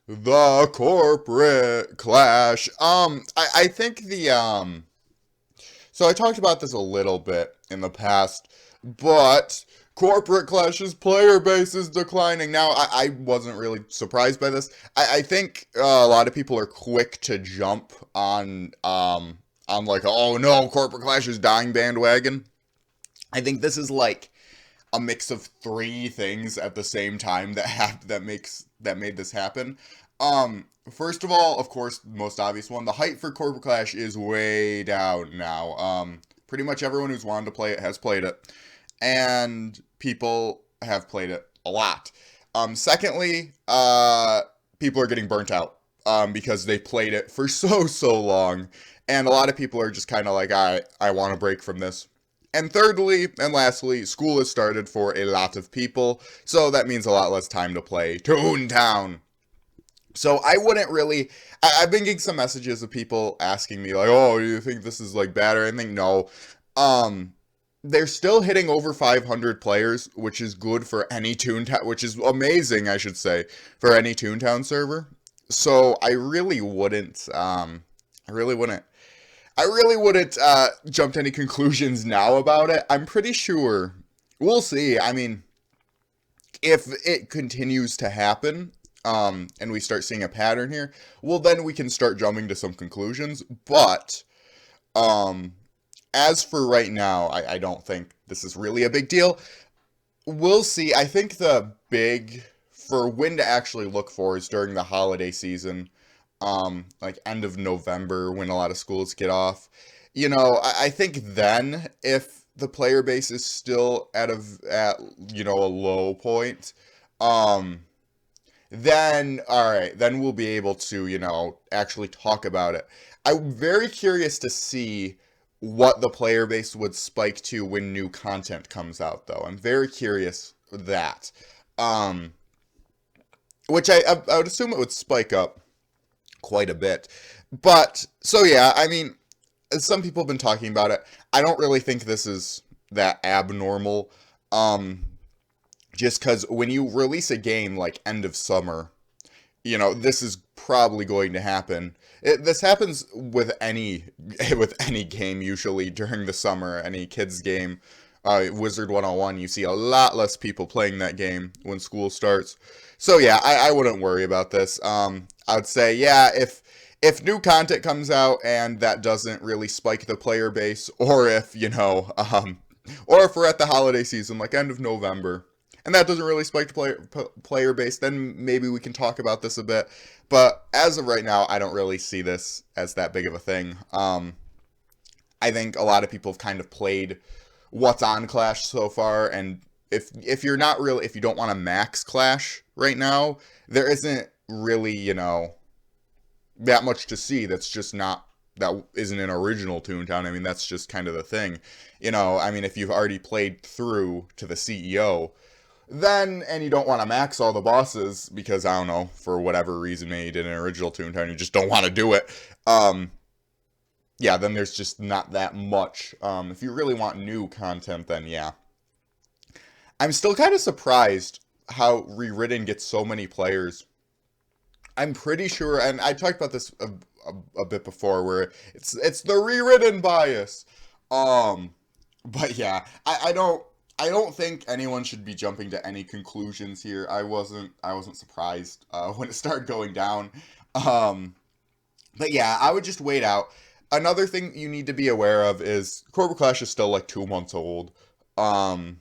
The corporate clash. I think so I talked about this a little bit in the past, but corporate clash's player base is declining. Now, I wasn't really surprised by this. I think a lot of people are quick to jump on like, oh no, corporate clash is dying bandwagon. I think this is like a mix of three things at the same time that made this happen. First of all, of course, most obvious one, the hype for Corporate Clash is way down now. Pretty much everyone who's wanted to play it has played it, and people have played it a lot. Secondly, people are getting burnt out because they played it for so long, and a lot of people are just kind of like, I want to break from this. And thirdly, and lastly, school has started for a lot of people, so that means a lot less time to play Toontown. So I wouldn't really. Have been getting some messages of people asking me like, "Oh, do you think this is like bad or anything?" No. Um, they're still hitting over 500 players, which is good for any Toontown, which is amazing, I should say, for any Toontown server. So I really wouldn't. I really wouldn't I really wouldn't jump to any conclusions now about it. I'm pretty sure we'll see. I mean, if it continues to happen, and we start seeing a pattern here, well, then we can start jumping to some conclusions. But um, as for right now, I don't think this is really a big deal. We'll see. I think the big for when to actually look for is during the holiday season, like end of November when a lot of schools get off. I think then if the player base is still at a low point, um, then all right, then we'll be able to actually talk about it. I'm very curious to see what the player base would spike to when new content comes out, though. I'm very curious that. Um, which I would assume it would spike up quite a bit. But so yeah, I mean, some people have been talking about it. I don't really think this is that abnormal. Um, just because when you release a game like end of summer, this is probably going to happen. This happens with any with any game usually during the summer, any kids game. Wizard 101, you see a lot less people playing that game when school starts. So yeah, I wouldn't worry about this. I would say yeah, if new content comes out and that doesn't really spike the player base, or if we're at the holiday season, like end of November, and that doesn't really spike the player base, then maybe we can talk about this a bit. But as of right now, I don't really see this as that big of a thing. I think a lot of people have kind of played what's on Clash so far, and if you're not really if you don't want to max Clash right now, there isn't really that much to see. That's just not that isn't an original Toontown. I mean, that's just kind of the thing. I mean, if you've already played through to the CEO, then and you don't want to max all the bosses because I don't know for whatever reason maybe you did an original Toontown, you just don't want to do it. Um, yeah, then there's just not that much. If you really want new content, then yeah. I'm still kind of surprised how Rewritten gets so many players. I'm pretty sure, and I talked about this a bit before, where it's the Rewritten bias. Um, but yeah, I don't think anyone should be jumping to any conclusions here. I wasn't surprised when it started going down. Um, but yeah, I would just wait out. Another thing you need to be aware of is Cobra Clash is still like 2 months old. Um,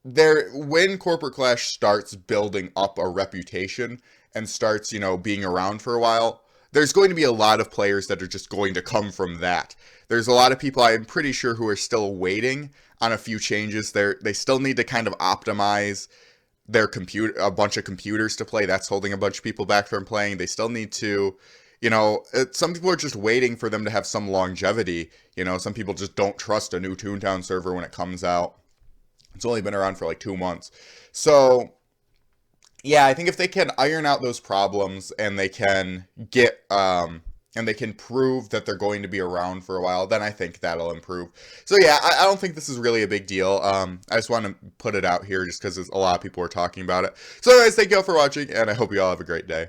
when Corporate Clash starts building up a reputation and starts, being around for a while, there's going to be a lot of players that are just going to come from that. There's a lot of people I'm pretty sure who are still waiting on a few changes. They still need to kind of optimize their computer a bunch of computers to play. That's holding a bunch of people back from playing. They still need to some people are just waiting for them to have some longevity. Some people just don't trust a new Toontown server when it comes out. It's only been around for like 2 months. So, yeah, I think if they can iron out those problems and they can get and they can prove that they're going to be around for a while, then I think that'll improve. So yeah, I don't think this is really a big deal. I just want to put it out here just because a lot of people are talking about it. So anyways, thank you all for watching, and I hope you all have a great day.